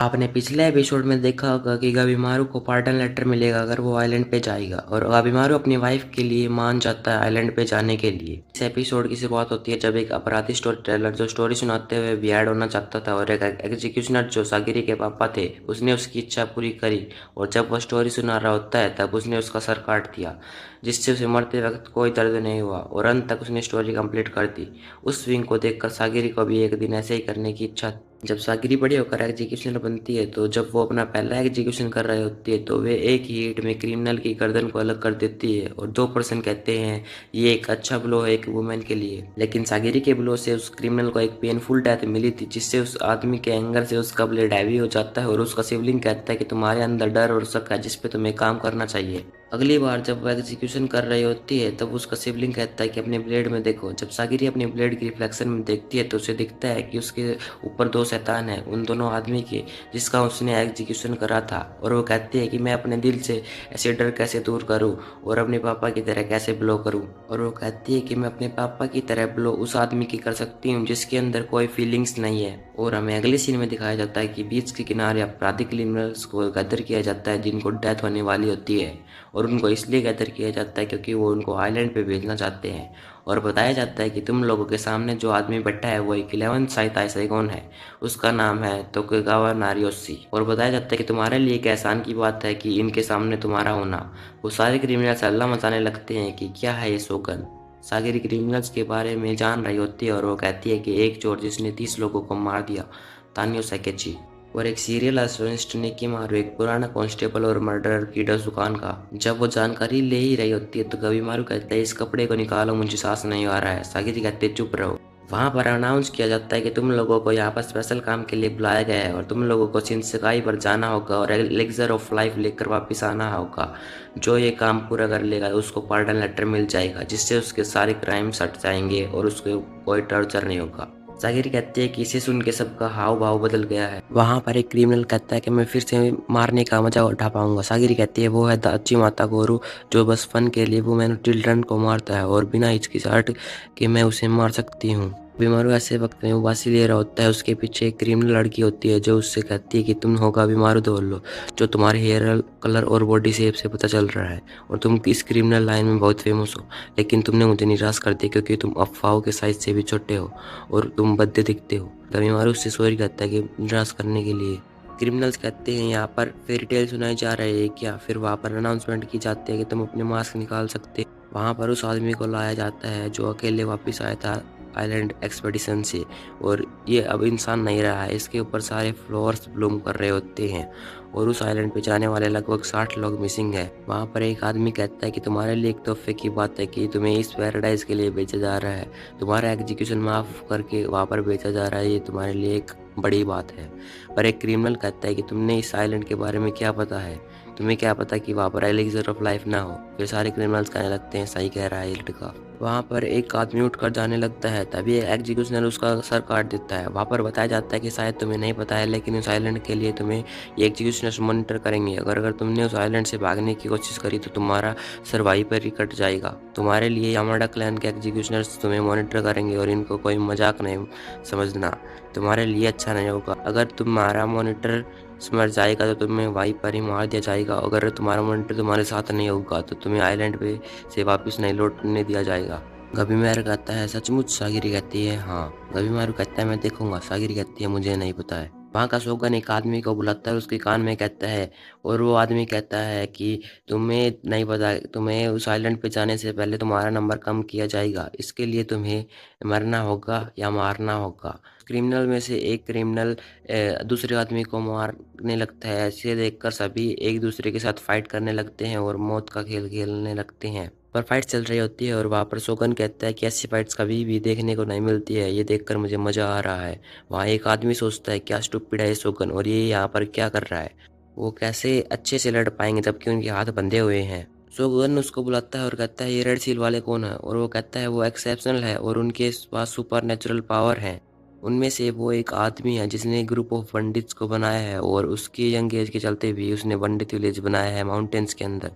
आपने पिछले एपिसोड में देखा होगा कि गाबीमारू को पार्डन लेटर मिलेगा अगर वो आइलैंड पे जाएगा और गाबीमारू अपनी वाइफ के लिए मान जाता है आइलैंड पे जाने के लिए। इस एपिसोड की शुरुआत होती है जब एक अपराधी स्टोरी टेलर जो स्टोरी सुनाते हुए बियर्ड होना चाहता था और एक एग्जीक्यूशनर जो सागिरी के पापा थे उसने उसकी इच्छा पूरी करी और जब वह स्टोरी सुना रहा होता है तब उसने उसका सर काट दिया जिससे उसे मरते वक्त कोई दर्द नहीं हुआ और अंत तक उसने स्टोरी कंप्लीट कर दी। उस स्विंग को देखकर सागिरी को भी एक दिन ऐसे ही करने की इच्छा। जब सागिरी बड़ी होकर एग्जीक्यूशनर बनती है तो जब वो अपना पहला एग्जीक्यूशन कर रही होती है तो वे एक ही हिट में क्रिमिनल की गर्दन को अलग कर देती है और 2% कहते हैं ये एक अच्छा ब्लो है एक वुमेन के लिए। लेकिन सागिरी के ब्लो से उस क्रिमिनल को एक पेनफुल डेथ मिली थी जिससे उस आदमी के एंगर से उसका ब्लेड हैवी हो जाता है और उसका सिबलिंग कहता है कि तुम्हारे अंदर डर और शक है जिस पे तुम्हें काम करना चाहिए। अगली बार जब वो एग्जीक्यूशन कर रही होती है तब उसका सिबलिंग कहता है कि अपने ब्लेड में देखो। जब सागिरी अपने ब्लेड की रिफ्लेक्शन में देखती है तो उसे दिखता है कि उसके ऊपर दो शैतान है उन दोनों आदमी के जिसका उसने एग्जीक्यूशन करा था और वो कहती है कि मैं अपने दिल से ऐसे डर कैसे दूर करूं और अपने पापा की तरह कैसे ब्लो करूं। और वो कहती है कि मैं अपने पापा की तरह ब्लो उस आदमी की कर सकती हूँ जिसके अंदर कोई फीलिंग्स नहीं है। और हमें अगले सीन में दिखाया जाता है कि बीच के किनारे अपराधी क्रिमिनल्स को गदर किया जाता है जिनको डेथ होने वाली होती है और उनको इसलिए गैदर किया जाता है क्योंकि वो उनको आइलैंड पे भेजना चाहते हैं। और बताया जाता है कि तुम लोगों के सामने जो आदमी बैठा है वो एक 11 साइताई सैगोन है। उसका नाम है तोकुगावा नारियोशी। और बताया जाता है कि तुम्हारे लिए एक एहसान की बात है कि इनके सामने तुम्हारा होना। वो सारे क्रिमिनल्स अल्लाह मचाने लगते हैं कि क्या है ये शोगन। सागिरी क्रिमिनल्स के बारे में जान रही होती है और वो कहती है कि एक चोर जिसने 30 लोगों को मार दिया तानियो सैकेची। और एक सीरियल एस्ट्रोनिस्ट निकी मारू एक पुराना कांस्टेबल और मर्डरर की दुकान का। जब वो जानकारी ले ही रही होती है तो गबीमारू कहता है इस कपड़े को निकालो मुझे सांस नहीं आ रहा है। सागिरी कहते चुप रहो। वहां पर अनाउंस किया जाता है कि तुम लोगों को यहाँ पर स्पेशल काम के लिए बुलाया गया है और तुम लोगों को शिनसेगाई पर जाना होगा और एलिक्सर ऑफ लाइफ लेकर वापस आना होगा। जो ये काम पूरा कर लेगा उसको पार्डन लेटर मिल जाएगा जिससे उसके सारे क्राइम्स हट जाएंगे और उसको कोई टॉर्चर नहीं होगा। सागिरी कहती है कि इसे सुन के सबका हाव भाव बदल गया है। वहां पर एक क्रिमिनल कहता है कि मैं फिर से मारने का मजा उठा पाऊंगा। सागिरी कहती है वो है दाची माता गोरू जो बस फन के लिए वो मैंने चिल्ड्रन को मारता है और बिना हिचकिचाहट के मैं उसे मार सकती हूँ। बीमारू ऐसे वक्त में उबासी ले रहा होता है उसके पीछे एक क्रिमिनल लड़की होती है जो उससे कहती है कि तुम होगा बीमारू दौड़ लो जो तुम्हारे हेयर कलर और बॉडी शेप से पता चल रहा है और तुम इस क्रिमिनल लाइन में बहुत फेमस हो। लेकिन तुमने मुझे निराश कर दिया क्योंकि तुम अफवाहों के साइज से भी छोटे हो और तुम भद्दे दिखते हो। बीमारू उससे सॉरी कहता है कि निराश करने के लिए। क्रिमिनल्स कहते हैं यहाँ पर फेरी टेल सुनाई जा रहे हैं क्या। फिर वहाँ पर अनाउंसमेंट की जाती है कि तुम अपने मास्क निकाल सकते। वहाँ पर उस आदमी को लाया जाता है जो अकेले वापस आया था आइलैंड एक्सपेडिशन से और ये अब इंसान नहीं रहा है। इसके ऊपर सारे फ्लावर्स ब्लूम कर रहे होते हैं और उस आइलैंड पे जाने वाले लगभग 60 लोग मिसिंग है। वहाँ पर एक आदमी कहता है कि तुम्हारे लिए एक तोहफे की बात है कि तुम्हें इस पैराडाइज के लिए बेचा जा रहा है। तुम्हारा एग्जीक्यूशन माफ करके वहाँ पर बेचा जा रहा है, ये तुम्हारे लिए एक बड़ी बात है। पर एक क्रिमिनल कहता है कि तुमने इस आइलैंड के बारे में क्या पता है, तुम्हें क्या पता कि वहाँ पर एलिक्सर ऑफ लाइफ ना हो। फिर सारे क्रिमिनल्स कहने लगते हैं सही कह रहा है ये लड़का। वहाँ पर एक आदमी उठकर जाने लगता है तभी एग्जीक्यूशनर उसका सर काट देता है। वहाँ पर बताया जाता है कि शायद तुम्हें नहीं पता है लेकिन उस आइलैंड के लिए तुम्हें ये एग्जीक्यूशनर मॉनिटर करेंगे। अगर तुमने उस आइलैंड से भागने की कोशिश करी तो तुम्हारा सर वहीं पर ही कट जाएगा। तुम्हारे लिए यामाडा क्लैन के एग्जीक्यूशनर्स तुम्हें मॉनिटर करेंगे और इनको कोई मजाक नहीं समझना, तुम्हारे लिए अच्छा नहीं होगा। अगर तुम्हारा मॉनिटर मर जाएगा तो तुम्हें वहीं पर ही मार दिया जाएगा। अगर तुम्हारा मॉनिटर तुम्हारे साथ नहीं होगा तो तुम्हें आइलैंड पे से वापस नहीं लौटने दिया जाएगा। गबीमारू कहता है सचमुच। सागिरी कहती है हाँ। गबीमारू कहता है मैं देखूंगा। सागिरी कहती है मुझे नहीं पता है। वहाँ का शोगन एक आदमी को बुलाता है उसके कान में कहता है और वो आदमी कहता है कि तुम्हें नहीं पता, तुम्हें उस आइलैंड पे जाने से पहले तुम्हारा नंबर कम किया जाएगा। इसके लिए तुम्हें मरना होगा या मारना होगा। क्रिमिनल में से एक क्रिमिनल दूसरे आदमी को मारने लगता है। ऐसे देखकर सभी एक दूसरे के साथ फाइट करने लगते हैं और मौत का खेल खेलने लगते हैं। पर फाइट चल रही होती है और वहाँ पर शोगन कहता है कि ऐसी फाइट्स कभी भी देखने को नहीं मिलती है, ये देखकर मुझे मजा आ रहा है। वहाँ एक आदमी सोचता है क्या स्टूपिड है ये शोगन और ये यहाँ पर क्या कर रहा है, वो कैसे अच्छे से लड़ पाएंगे जबकि उनके हाथ बंधे हुए हैं। शोगन उसको बुलाता है और कहता है ये रेड सील वाले कौन है और वो कहता है वो एक्सेप्शनल है और उनके पास सुपर नेचुरल पावर है। उनमें से वो एक आदमी है जिसने ग्रुप ऑफ पंडित्स को बनाया है और उसकी यंग एज के चलते भी उसने पंडित विलेज बनाया है माउंटेन्स के अंदर।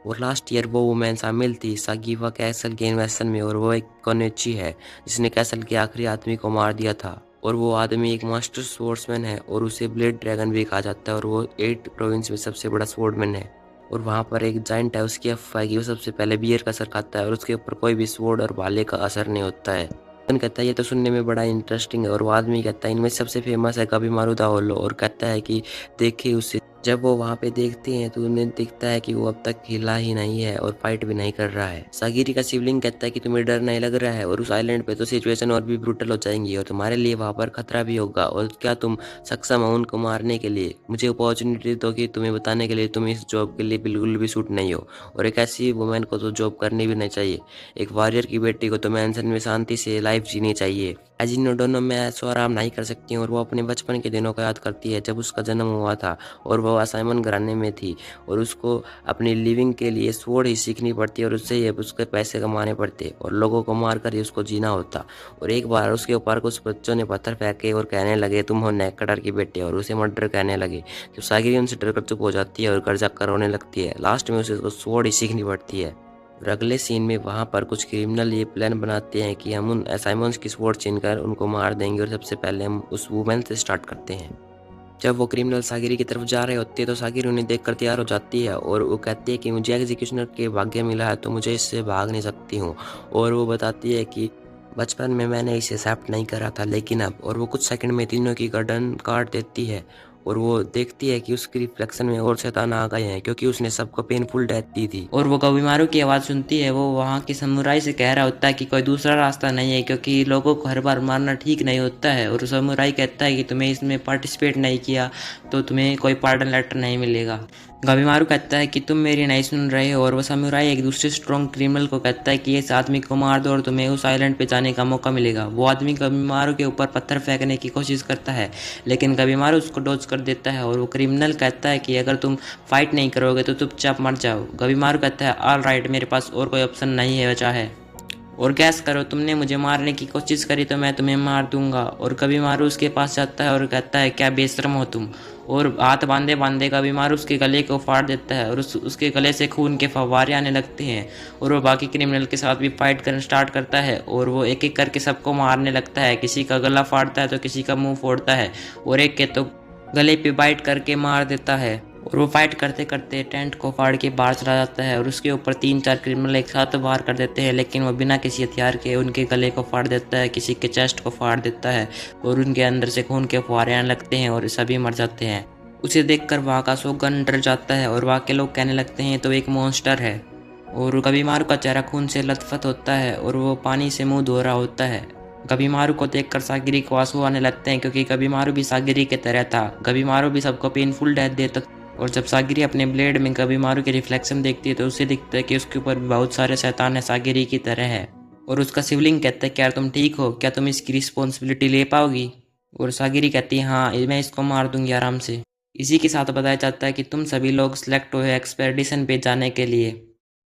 और लास्ट ईयर वो वुमेन शामिल थी सागिवा कैसल के इन्वेस्टन में और वो एक कोनेची है जिसने कैसल के आखिरी आदमी को मार दिया था। और वो आदमी एक मास्टर स्वॉर्ड्समैन है और उसे ब्लेड ड्रैगन भी कहा जाता है और वो 8 प्रोविंस में सबसे बड़ा स्वॉर्डमैन है। और वहाँ पर एक जाइंट है, उसकी अफवाह है कि वो सबसे पहले बियर का असर खाता है और उसके ऊपर कोई भी स्वॉर्ड और भाले का असर नहीं होता है। मन कहता है ये तो सुनने में बड़ा इंटरेस्टिंग है और वो आदमी कहता है इनमें सबसे फेमस है कबिमारू दा होलो और कहता है कि देखिए उसे। जब वो वहाँ पे देखते हैं तो उन्हें दिखता है कि वो अब तक हिला ही नहीं है और फाइट भी नहीं कर रहा है। सागिरी का शिवलिंग कहता है कि तुम्हें डर नहीं लग रहा है और उस आइलैंड पे तो सिचुएशन और भी ब्रूटल हो जाएंगी और तुम्हारे लिए वहाँ पर खतरा भी होगा और क्या तुम सक्षम हो उनको मारने के लिए। मुझे अपॉर्चुनिटी दो कि तुम्हें बताने के लिए तुम इस जॉब के लिए बिल्कुल भी सूट नहीं हो और एक ऐसी वुमेन को तो जॉब करनी भी नहीं चाहिए। एक वॉरियर की बेटी को तो मैंसन में शांति से लाइफ जीनी चाहिए। एजिनो दोनों में ऐसो आराम नहीं कर सकती और वो अपने बचपन के दिनों को याद करती है जब उसका जन्म हुआ था और वो असाइमन घराने में थी और उसको अपनी लिविंग के लिए स्वॉर्ड ही सीखनी पड़ती और उससे ही उसके पैसे कमाने पड़ते और लोगों को मारकर ही उसको जीना होता। और एक बार उसके ऊपर कुछ बच्चों ने पत्थर फेंके और कहने लगे तुम हो नेकड़र की बेटी और उसे मर्डर कहने लगे। तो सागिरी उनसे डरकर चुप हो जाती है और घर जाकर रोने लगती है। लास्ट में उसे स्वॉर्ड ही सीखनी पड़ती है। और अगले सीन में वहाँ पर कुछ क्रिमिनल ये प्लान बनाते हैं कि हम उन असाइमंस की स्वॉर्ड छीनकर उनको मार देंगे और सबसे पहले हम उस वुमेन से स्टार्ट करते हैं। जब वो क्रिमिनल सागिरी की तरफ जा रहे होते हैं तो सागिरी उन्हें देखकर तैयार हो जाती है और वो कहती है कि मुझे एग्जीक्यूशनर के भाग्य मिला है तो मुझे इससे भाग नहीं सकती हूँ। और वो बताती है कि बचपन में मैंने इसे एक्सेप्ट नहीं करा था लेकिन अब। और वो कुछ सेकंड में तीनों की गर्दन काट देती है और वो देखती है कि उसकी रिफ्लेक्शन में और शैतान आ गए हैं क्योंकि उसने सबको पेनफुल डेथ दी थी। और वो कबिमारू की आवाज़ सुनती है। वो वहाँ की समुराई से कह रहा होता है कि कोई दूसरा रास्ता नहीं है क्योंकि लोगों को हर बार मारना ठीक नहीं होता है। और समुराई कहता है कि तुम्हें इसमें पार्टिसिपेट नहीं किया तो तुम्हें कोई पार्डन लेटर नहीं मिलेगा। कबिमारू कहता है कि तुम मेरी नहीं सुन रहे हो और वो समुराई एक दूसरे स्ट्रॉन्ग क्रिमिनल को कहता है कि इस आदमी को मार दो और तुम्हें उस आइलैंड पे जाने का मौका मिलेगा। वो आदमी कबिमारू के ऊपर पत्थर फेंकने की कोशिश करता है लेकिन कबिमारू उसको डॉज कर देता है। और वो क्रिमिनल कहता है कि अगर तुम फाइट नहीं करोगे तो चुपचाप मर जाओ। कबिमारू कहता है ऑल राइट, मेरे पास और कोई ऑप्शन नहीं है बचा है और गैस करो तुमने मुझे मारने की कोशिश करी तो मैं तुम्हें मार दूंगा। और कबिमारू उसके पास जाता है और कहता है क्या बेशरम हो तुम। और हाथ बांधे बांधे कबिमारू उसके गले को फाड़ देता है और उसके गले से खून के फव्वारे आने लगते हैं। और वो बाकी क्रिमिनल के साथ भी फाइट करना स्टार्ट करता है और वो एक एक करके सबको मारने लगता है। किसी का गला फाड़ता है तो किसी का मुंह फोड़ता है और एक के तो गले पे बाइट करके मार देता है। और वो फाइट करते करते टेंट को फाड़ के बाहर चला जाता है और उसके ऊपर 3-4 क्रिमिनल एक साथ वार कर देते हैं लेकिन वो बिना किसी हथियार के उनके गले को फाड़ देता है, किसी के चेस्ट को फाड़ देता है और उनके अंदर से खून के फुहारे आने लगते हैं और सभी मर जाते हैं। उसे देखकर वहाँ का शोगन डर जाता है और वहाँ के लोग कहने लगते हैं तो एक मॉन्स्टर है। और कबिमारू का चेहरा खून से लथपथ होता है और वो पानी से मुंह धो रहा होता है। कबिमारू को देखकर सागिरी को आंसू आने लगते हैं क्योंकि कबिमारू भी सागिरी की तरह था। कबिमारू भी सबको पेनफुल डेथ देता और जब सागिरी अपने ब्लेड में कबिमारू के रिफ्लेक्शन देखती है तो उसे दिखता है कि उसके ऊपर बहुत सारे शैतान है सागिरी की तरह है। और उसका शिवलिंग कहता है क्या तुम ठीक हो, क्या तुम इसकी रिस्पॉन्सिबिलिटी ले पाओगी। और सागिरी कहती है हाँ मैं इसको मार दूंगी आराम से। इसी के साथ बताया जाता है कि तुम सभी लोग सिलेक्ट हुए एक्सपेडिशन पे जाने के लिए।